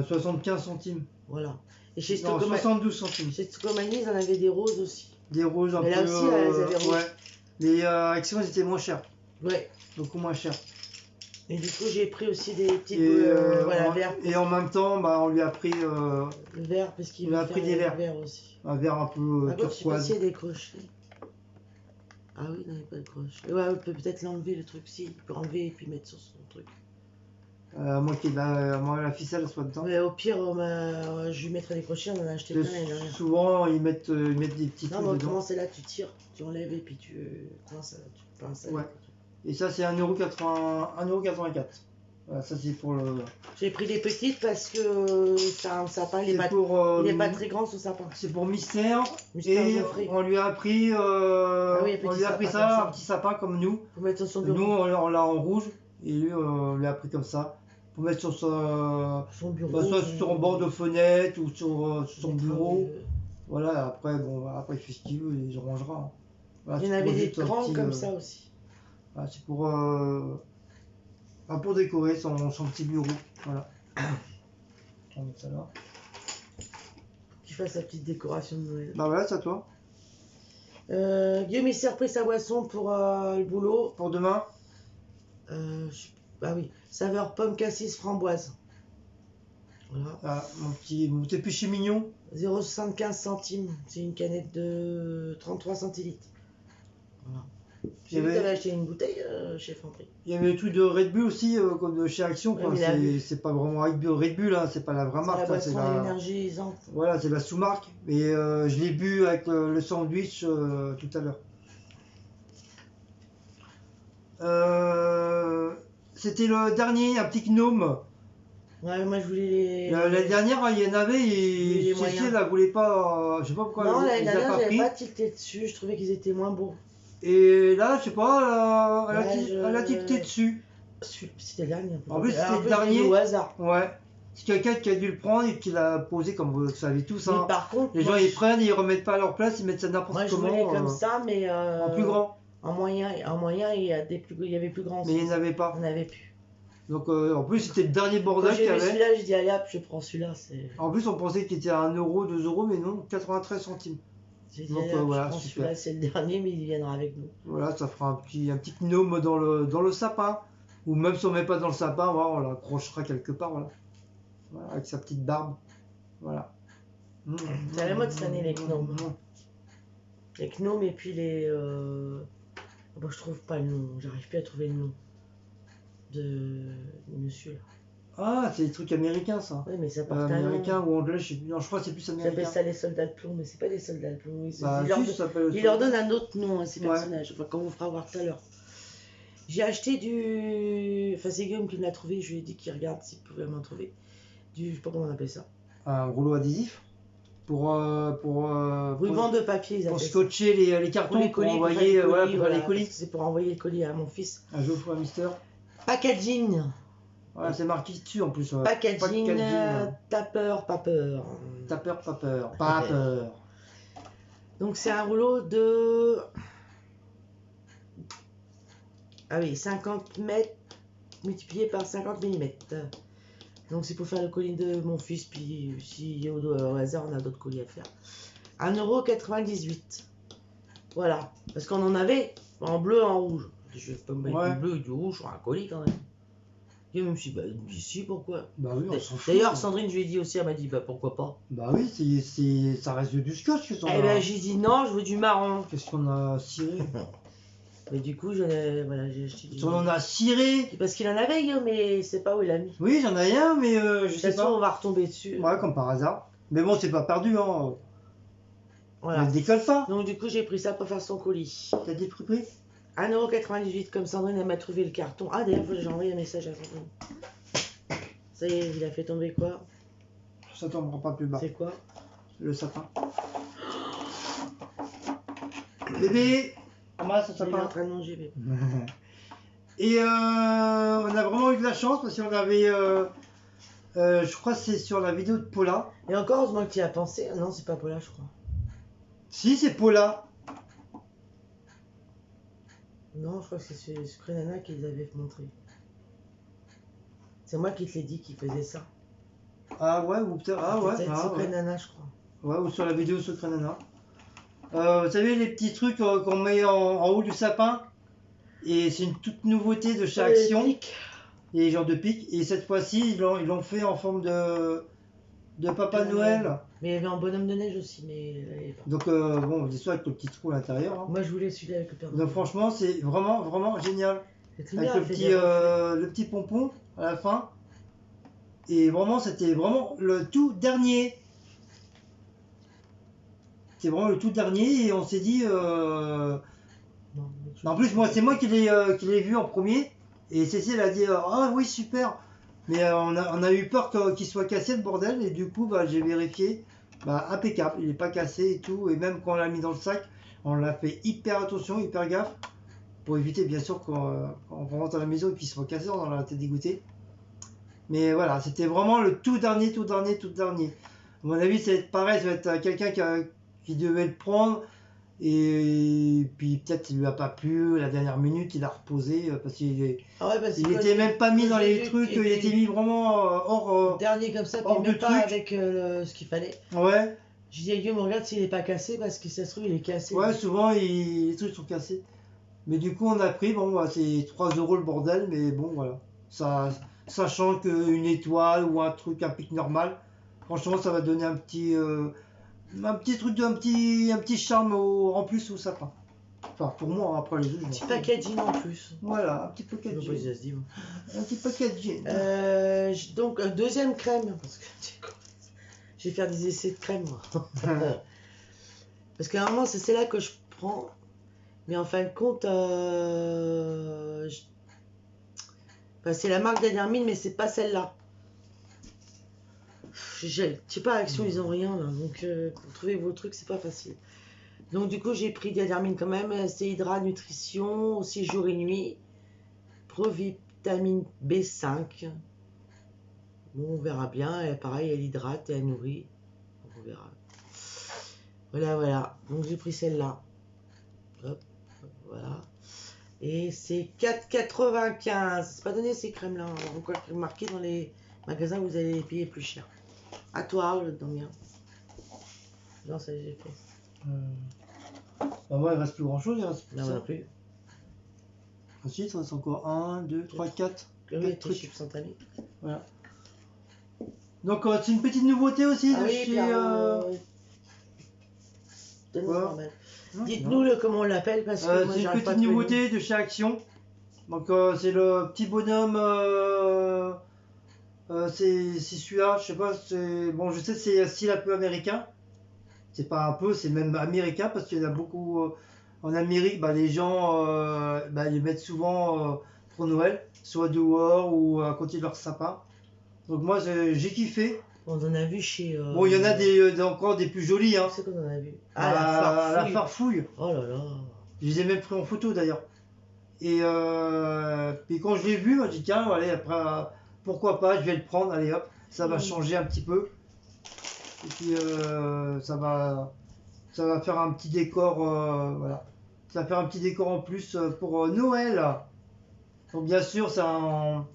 75 centimes. Voilà. Et chez 72 centimes. Chez Stocomanie, ils en avaient des roses aussi. Des roses un Mais peu. là aussi, elles avaient rouge. Ouais. Les Action, elles étaient moins chères. Ouais. Beaucoup moins chères. Et du coup, j'ai pris aussi des petites Et, verres. et en même temps, bah, on lui a pris. Le verre, parce qu'il on lui veut a pris faire des les verres. aussi. Un verre un peu Ah bon, je sais pas turquoise. s'il y a des crochets. Ah oui, non, il n'y a pas de crochet. Ouais, on peut peut-être l'enlever le truc. Si, il peut enlever et puis mettre sur son truc. Moi, la ficelle soit dedans. Mais au pire, je lui mettrai des crochets, on en a acheté plein l'année dernière. Souvent, ils mettent des petits Non, trucs mais dedans. comment c'est là, tu tires, tu enlèves et puis tu pinces avec. Ouais. Et ça, c'est 1,84€. Voilà, ça, c'est pour le. J'ai pris des petites parce que c'est un sapin, il est pas très grand ce sapin. C'est pour Mystère. Mystère Et Geoffrey. on lui a appris, on lui a pris ça, un petit sapin comme nous. Pour mettre sur son bureau. Nous, on l'a en rouge. Et lui, on lui a pris comme ça. Pour mettre sur son bureau. Soit sur un bord de fenêtre ou sur son bureau. Voilà, après, après, il fait ce qu'il veut, il rangera. Hein. Voilà, il y en avait des grands comme ça aussi. Voilà, c'est pour décorer son petit bureau. Voilà. On va mettre ça là. Tu fasses sa petite décoration de Noël. Bah voilà, c'est à toi. Guillaume, il s'est repris sa boisson pour le boulot. Pour demain. Ah oui, saveur pomme cassis framboise. Voilà. Ah, mon petit péché mignon. 0,75 centimes. C'est une canette de 33 centilitres. Voilà. J'ai vu que t'avais acheté une bouteille chez Franprix. Il y avait le truc de Red Bull aussi, comme de chez Action. Ouais, c'est pas vraiment Red Bull, hein, c'est pas la vraie marque. La boisson énergisante. Voilà, c'est la sous-marque. Mais je l'ai bu avec le sandwich tout à l'heure. C'était le dernier, un petit gnome. Ouais, moi je voulais les. L'année dernière, il y en avait et Cécile ne voulait pas. Je sais pas pourquoi. Non, l'année dernière, j'avais pas tilté dessus. Je trouvais qu'ils étaient moins beaux. Et là, je sais pas, elle a tilté dessus. C'était le dernier. En plus, c'était le dernier. Au hasard. Ouais. C'est quelqu'un qui a dû le prendre et qui l'a posé comme vous le savez tous. Hein. Mais par contre, les gens ils prennent, ils remettent pas à leur place, ils mettent ça n'importe comment. Moi je voulais comme ça, mais. En plus grand. En moyen, il y avait plus grand. Mais il n'y en avait pas. Il n'y en avait plus. Donc en plus, c'était le dernier bordel qu'il y avait. J'ai vu celui-là, j'ai dit allez hop, je prends celui-là. En plus, on pensait qu'il était à 1€, 2€, mais non, 93 centimes. J'ai dit allez hop, je prends celui-là, c'est le dernier, mais il viendra avec nous. Voilà, ça fera un petit gnome dans le sapin. Ou même si on ne met pas dans le sapin, voilà, on l'accrochera quelque part, voilà. Voilà, avec sa petite barbe. Voilà. C'est à la mode cette année, les gnomes. Les gnomes et puis les. Bon, je trouve pas le nom, j'arrive plus à trouver le nom de monsieur là. Ah, c'est des trucs américains ça. Oui, mais ça porte américain ou anglais, je sais plus. Non, je crois que c'est plus américain. J'appelle ça les soldats de plomb, mais c'est pas des soldats de plomb. Il leur donne un autre nom à ces personnages, enfin, qu'on vous fera voir tout à l'heure. J'ai acheté du. Enfin, c'est Guillaume qui me l'a trouvé, je lui ai dit qu'il regarde s'il pouvait m'en trouver. Je sais pas comment on appelle ça. Un rouleau adhésif pour ruban de papier, ils pour scotcher les cartons, les colis, pour envoyer les colis. C'est pour envoyer le colis à mon fils. Un Geoffroy Mister. Packaging. Voilà, c'est marqué dessus en plus. Packaging. Tapeur, pas peur. Tapeur, pas peur. Pas peur. Donc c'est un rouleau de. Ah oui, 50 mètres multiplié par 50 mm. Donc c'est pour faire le colis de mon fils, puis si au hasard on a d'autres colis à faire. 1,98€. Voilà, parce qu'on en avait en bleu, en rouge. Je vais pas me mettre du bleu et du rouge sur un colis quand même. Et même si, si, pourquoi? Bah oui, on s'en fout. D'ailleurs, Sandrine, je lui ai dit aussi, elle m'a dit, pourquoi pas? Bah oui, ça reste du scotch. J'ai dit non, je veux du marron. Qu'est-ce qu'on a ciré? Mais du coup, j'ai acheté du. On en a ciré. Parce qu'il en avait, Guillaume, mais je sais pas où il a mis. Oui, j'en ai un, mais je sais pas. On va retomber dessus. Ouais, comme par hasard. Mais bon, c'est pas perdu, hein. Voilà. Ne décolle pas. Donc du coup, j'ai pris ça pour faire son colis. T'as dit le prix 1,98€, comme Sandrine, elle m'a trouvé le carton. Ah, d'ailleurs, j'ai envoyé un message à Sandrine. Ça y est, il a fait tomber quoi? Ça tombera pas plus bas. C'est quoi? Le sapin. Bébé, ramasse le sapin. Il est en train de manger, bébé. Et on a vraiment eu de la chance parce qu'on avait. Je crois que c'est sur la vidéo de Paula. Et encore, heureusement que tu y as pensé. Non, c'est pas Paula, je crois. Si, c'est Paula. Non, je crois que c'est Sucré Nana qui les avait montré. C'est moi qui te l'ai dit qu'il faisait ça. Ah ouais, ou peut-être. Ah ouais. Peut-être Sucré Nana, je crois. Ouais, ou sur la vidéo Sucré Nana. Vous savez, les petits trucs qu'on met en haut du sapin. Et c'est une toute nouveauté de chez Action. Les genres de pics. Et cette fois-ci, ils l'ont fait en forme de Papa Noël. Mais il y avait un bonhomme de neige aussi. Mais donc, bon, c'est soit avec le petit trou à l'intérieur. Hein. Moi, je voulais celui-là avec le Père Noël. Donc, franchement, c'est vraiment, vraiment génial. Avec le petit pompon à la fin. Et vraiment, c'était vraiment le tout dernier. C'est vraiment le tout dernier. Et on s'est dit. Non, en plus, moi, c'est moi qui l'ai vu en premier. Et Cécile a dit ah oui, super. Mais on a eu peur qu'il soit cassé le bordel. Et du coup, j'ai vérifié. Impeccable. Il n'est pas cassé et tout. Et même quand on l'a mis dans le sac, on l'a fait hyper attention, hyper gaffe. Pour éviter, bien sûr, quand on rentre à la maison et qu'il soit cassé, on en a été dégoûté. Mais voilà, c'était vraiment le tout dernier. À mon avis, ça va être pareil. Ça va être quelqu'un qui devait le prendre. Et puis peut-être il lui a pas plu, la dernière minute il a reposé parce qu'il était même pas mis dans les trucs, il était mis vraiment hors dernier comme ça, puis même pas avec ce qu'il fallait. Ouais. Je dis à Guillaume, regarde s'il est pas cassé parce que ça se trouve il est cassé. Ouais, souvent les trucs sont cassés. Mais du coup on a pris, c'est 3 € le bordel, mais bon voilà. Sachant qu'une étoile ou un truc, un pic normal, franchement ça va donner un petit truc, un petit charme en plus au sapin. Enfin, pour moi, après les autres. Un petit packaging en plus. Voilà, un petit packaging. Un petit packaging. Donc, deuxième crème. Parce que je vais faire des essais de crème, moi. Parce qu'à un moment, c'est celle-là que je prends. Mais en fin de compte, c'est la marque d'Adermine, mais c'est pas celle-là. Je sais pas, Action, ils ont rien là, donc pour trouver vos trucs, c'est pas facile. Donc du coup, j'ai pris Diadermine quand même, c'est Hydra Nutrition, aussi jour et nuit, Provitamine B5. Bon, on verra bien, et pareil, elle hydrate et elle nourrit. Donc, on verra. Voilà. Donc j'ai pris celle-là. Hop, voilà. Et c'est 4,95. C'est pas donné ces crèmes-là. Encore marqué dans les magasins, vous allez les payer plus cher. À toi, le Damien. Non, ça j'ai fait. Moi, il reste plus grand chose, il reste plus non, ça. Plus. Ensuite, il reste encore 1, 2, 3, 4. Le truc instantané. Voilà. Donc, c'est une petite nouveauté aussi de chez. Dites-nous comment on l'appelle parce que moi, c'est une petite nouveauté de chez Action. Donc, c'est le petit bonhomme. C'est celui-là, je sais pas, bon, je sais que c'est style un peu américain. C'est pas un peu, c'est même américain parce qu'il y en a beaucoup en Amérique. Les gens ils mettent souvent pour Noël, soit dehors ou à côté de leur sapin. Donc moi j'ai kiffé. On en a vu chez. Bon, il y en a encore des plus jolis. Hein. C'est qu'on en a vu. La farfouille. Oh là là. Je les ai même pris en photo d'ailleurs. Et puis quand je l'ai vu, moi j'ai dit tiens, allez, après. Pourquoi pas, je vais le prendre, allez hop, ça va changer un petit peu. Et puis ça va faire un petit décor, voilà. Ça va faire un petit décor en plus pour Noël. Donc bien sûr, c'est à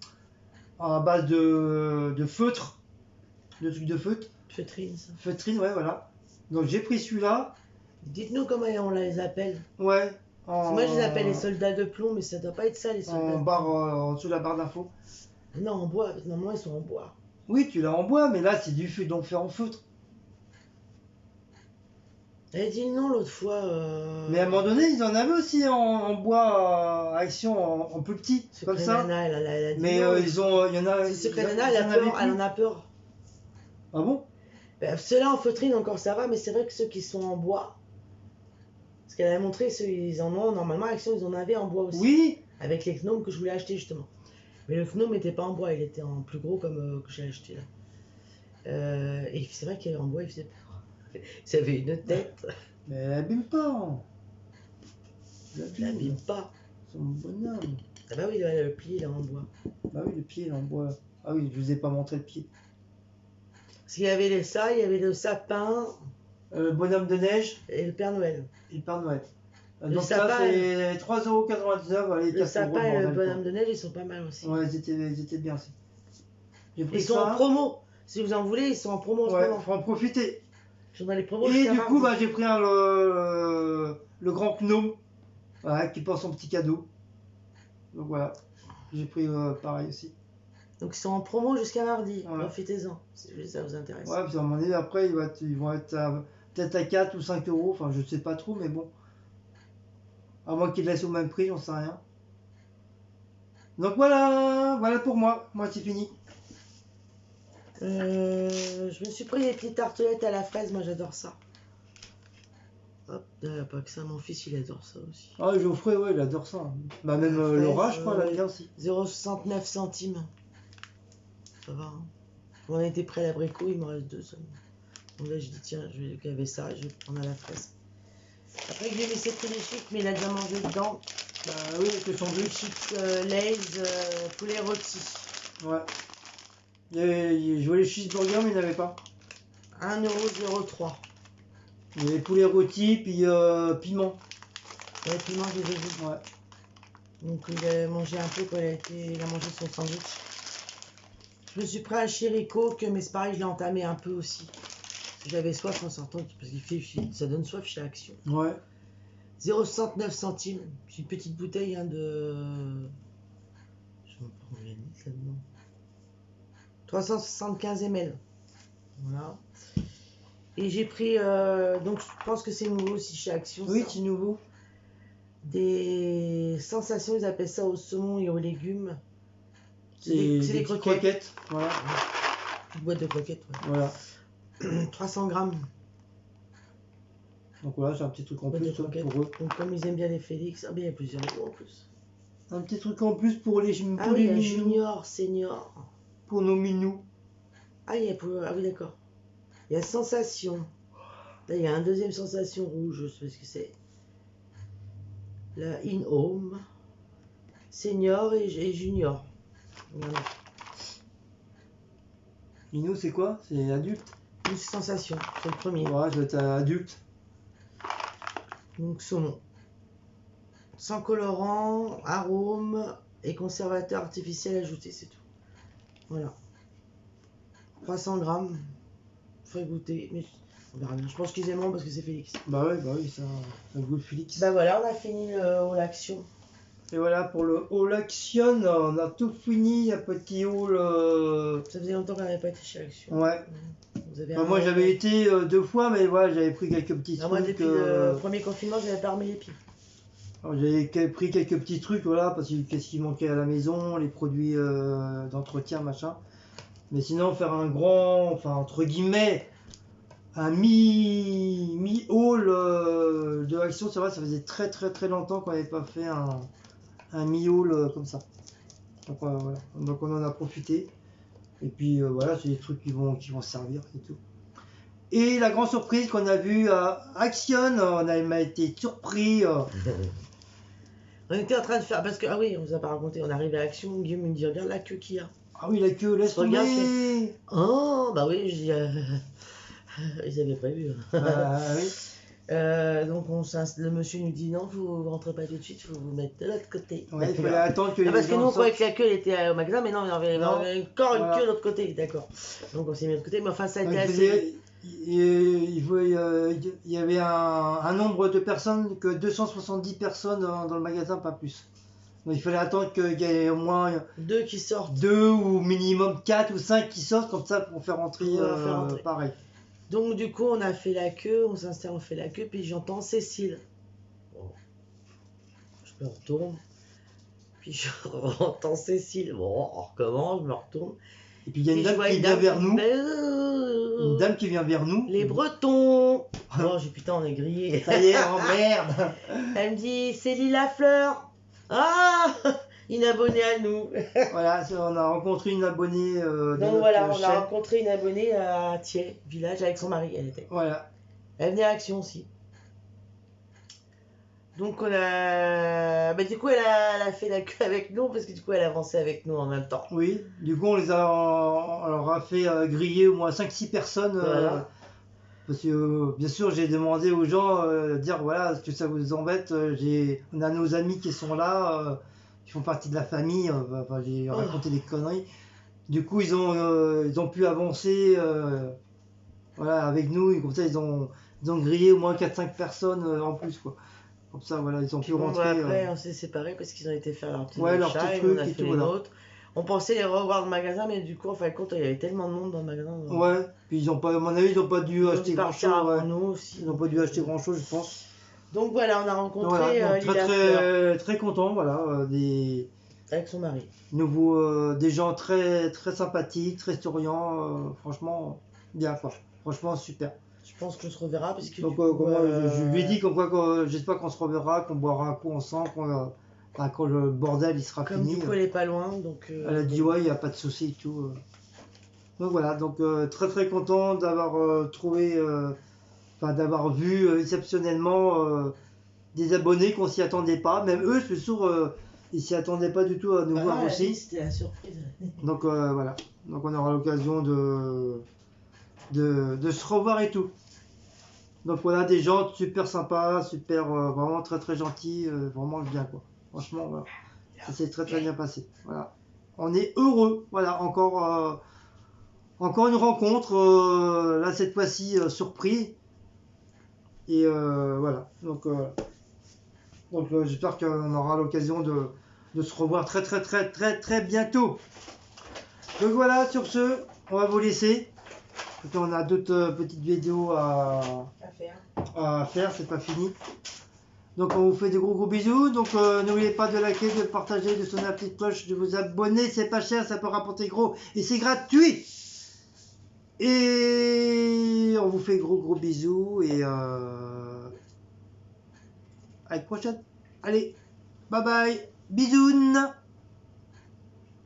base de feutre, de trucs de feutre. Feutrine, ça. Feutrine, ouais, voilà. Donc j'ai pris celui-là. Dites-nous comment on les appelle. Ouais. Moi je les appelle les soldats de plomb, mais ça doit pas être ça les soldats. En dessous de la barre d'infos. Non, en bois, normalement ils sont en bois. Oui, tu l'as en bois, mais là c'est du feu, donc fait en feutre. Elle a dit non l'autre fois. Mais à un moment donné, ils en avaient aussi en bois Action en plus petit, comme ça. Elle a dit mais non, il y en a. Secret Nana, elle en a peur. Ah bon? Ceux-là en feutrine encore ça va, mais c'est vrai que ceux qui sont en bois. Parce qu'elle a montré, ceux ils en ont, normalement Action ils en avaient en bois aussi. Oui. Avec les gnomes que je voulais acheter justement. Mais le gnome n'était pas en bois, il était en plus gros comme que j'ai acheté là. Et c'est vrai qu'il avait en bois, il faisait peur. Ça avait une tête. Mais elle abîme pas. Elle abîme pas. C'est un bonhomme. Ah bah oui, le pied il est en bois. Bah oui, le pied il est en bois. Ah oui, je vous ai pas montré le pied. Parce qu'il y avait ça, il y avait le sapin. Le bonhomme de neige. Et le Père Noël. Et le Père Noël. Le donc sapin, ça c'est 3,99 €. Le sapin et le bonhomme de neige ils sont pas mal aussi. Ouais, ils étaient bien aussi. Ils sont en promo. Si vous en voulez, ils sont en promo en ce moment. Faut en profiter. Ils sont dans les promos Et jusqu'à du coup, mardi. bah, j'ai pris le grand gnome, voilà, qui pense son petit cadeau. Donc voilà, j'ai pris pareil aussi. Donc ils sont en promo jusqu'à mardi. Ouais. Profitez-en, si ça vous intéresse. Ouais, puis à un moment donné, après, ils vont être peut-être à 4 ou 5 euros, enfin, je sais pas trop, mais bon. À moins qu'ils laissent au même prix, j'en sais rien. Donc voilà pour moi. Moi, c'est fini. Je me suis pris des petites tartelettes à la fraise, moi j'adore ça. Hop, pas que ça, mon fils il adore ça aussi. Ah, Geoffrey, ouais, il adore ça. Bah, même La fraise, Laura, je crois, elle aime bien aussi. 0,69 centimes. Ça va, hein. On était prêt à l'abricot, il me reste 2 seulement. Donc là, je dis, tiens, je vais gaver ça, je vais prendre à la fraise. Après, je lui ai laissé pris les chips, mais il a déjà mangé dedans. Bah oui, avec le Les sandwich. chips Lay's, poulet rôti. Ouais. Je voulais les cheeseburgers, mais il n'y en avait pas. 1,03 €. Il y avait poulet rôti, puis piment. Ouais, piment, je les ai vus. Ouais. Donc il a mangé un peu quand il a mangé son sandwich. Je me suis pris un chérico, mais c'est pareil, je l'ai entamé un peu aussi. J'avais soif en sortant, parce que ça donne soif chez Action. Ouais. 0,69 centimes. C'est une petite bouteille hein, de... Je sais pas combien de litres là-dedans. 375 ml. Voilà. Et j'ai pris, donc je pense que c'est nouveau aussi chez Action. Oui, ça. c'est nouveau. Des sensations, ils appellent ça au saumon et aux légumes. C'est des petites croquettes. Voilà. Une boîte de croquettes, ouais. Voilà. 300 grammes. Donc voilà, c'est un petit truc en Boîte de plus croquettes. pour eux. Donc comme ils aiment bien les Félix, ah bien il y a plusieurs niveaux en plus. Un petit truc en plus pour les Ah oui, il y a minous. junior, senior. Pour nos minous. Ah, ah oui, d'accord. Il y a sensation. Là, il y a un deuxième sensation rouge, je sais pas ce que c'est. La In Home. Senior et junior. Voilà. Minous, c'est quoi? C'est adulte? Une sensation, c'est le premier. Ouais, ça doit être adulte. Donc saumon. Sans colorant, arôme et conservateur artificiel ajouté, c'est tout. Voilà. 300 grammes. Faut goûter, mais on verra bien. Je pense qu'ils aimeront parce que c'est Félix. Bah oui, ça goût de Félix. Bah voilà, on a fini l'action. Et voilà pour le haul Action, on a tout fini, un petit haul. Ça faisait longtemps qu'on n'avait pas été chez Action. Ouais. Vous avez Moi j'avais été 2 fois, mais voilà, j'avais pris quelques petits moi, trucs. depuis le premier confinement, j'avais pas remis les pieds. J'avais pris quelques petits trucs, voilà, parce que qu'est-ce qui manquait à la maison, les produits d'entretien, machin. Mais sinon, faire un grand, enfin entre guillemets, un mi-haul de Action, c'est vrai, ça faisait très très très longtemps qu'on n'avait pas fait un mi-haul comme ça. Donc voilà, donc on en a profité. Et puis voilà, c'est des trucs qui vont servir et tout. Et la grande surprise qu'on a vue à Action, on a été surpris. On était en train de faire, parce que, ah oui, on vous a pas raconté, on arrive à Action, Guillaume me dit, regarde la queue qu'il y a. Ah oui, la queue, laisse Regarde, tomber. Oh, bah oui, je dis, ils avaient prévu. Ah oui. Donc le monsieur nous dit non, vous rentrez pas tout de suite, faut vous mettre de l'autre côté. Ouais, il fallait attendre que les parce que gens nous on croyait que sortent. la queue elle était au magasin, mais non, il y avait Non, encore une voilà. queue de l'autre côté, d'accord. Donc on s'est mis de l'autre côté, mais enfin ça a été Donc, assez. il y avait un nombre de personnes, que 270 personnes dans le magasin, pas plus. Donc il fallait attendre qu'il y ait au moins Deux qui sortent. 2 ou minimum 4 ou 5 qui sortent, comme ça pour faire entrer, pareil. Donc du coup on a fait la queue, on s'installe, on fait la queue, puis j'entends Cécile. Bon. Je me retourne, puis je entends Cécile. Bon, on recommence, je me retourne. Et puis il y a une Puis je dame vois qui vient vers nous. Une Une dame qui vient vers nous. Les Bretons. Oh, j'ai putain, on est grillé. Ça y est, oh merde. Elle me dit, c'est Lila Fleur. Ah, une abonnée à nous. Voilà, on a rencontré une abonnée de Donc notre voilà, on chaîne. a rencontré une abonnée à Thiers, village, avec son mari, elle était. Voilà. Elle venait à Action aussi. Donc on a... Bah, du coup, elle a fait la queue avec nous, parce que du coup, elle avançait avec nous en même temps. Oui, du coup, on leur a fait griller au moins 5-6 personnes. Voilà. Parce que, bien sûr, j'ai demandé aux gens de dire, voilà, est-ce que ça vous embête? On a nos amis qui sont là, qui font partie de la famille. Enfin, j'ai raconté des conneries. Du coup, ils ont pu avancer voilà, avec nous, et comme ça ils ont grillé au moins 4-5 personnes en plus, quoi. Comme ça, voilà, ils ont pu Bon, rentrer. après, on s'est séparés parce qu'ils ont été faire leur petit Ouais, leur achat petit et truc on a et fait tout, les voilà. nôtres. On pensait les revoir dans le magasin, mais du coup, en fin de compte, il y avait tellement de monde dans le magasin. Ouais, puis ils ont pas, à mon avis, ils n'ont pas dû Ils ont acheter dû grand partir chose. avant Ouais. nous aussi. Ils n'ont pas dû acheter grand chose, je pense. Donc voilà, on a Donc, rencontré voilà, donc, Lila Fleur très content, voilà, des avec son mari. nouveaux, des gens très, très sympathiques, très souriants, franchement, bien, quoi. Franchement, super. Je pense qu'on se reverra parce que Donc, du coup, comme moi, je lui ai dit comme quoi, j'espère qu'on se reverra, qu'on boira un coup ensemble, quand le bordel il sera comme fini. du coup elle est pas loin, donc. Elle a dit ouais, il n'y a pas de souci et tout. Donc voilà, donc très très content d'avoir trouvé, enfin d'avoir vu exceptionnellement des abonnés qu'on s'y attendait pas. Même eux, je suis sûr, ils s'y attendaient pas du tout à nous Bah voir non, elle a dit, aussi. c'était la surprise. Donc voilà, donc on aura l'occasion de se revoir et tout. Donc voilà, des gens super sympas, super, vraiment très très gentils, vraiment bien quoi. Franchement, voilà. Ça s'est très très bien passé. Voilà. On est heureux, voilà, encore une rencontre, là cette fois-ci surprise. Et voilà, donc j'espère qu'on aura l'occasion de se revoir très très très très très bientôt. Donc voilà, sur ce, on va vous laisser. Parce qu'on a d'autres petites vidéos à faire, c'est pas fini. Donc on vous fait de gros gros bisous. Donc n'oubliez pas de liker, de partager, de sonner la petite cloche, de vous abonner. C'est pas cher, ça peut rapporter gros et c'est gratuit. Et on vous fait gros gros bisous et à la prochaine. Allez, bye bye, bisous.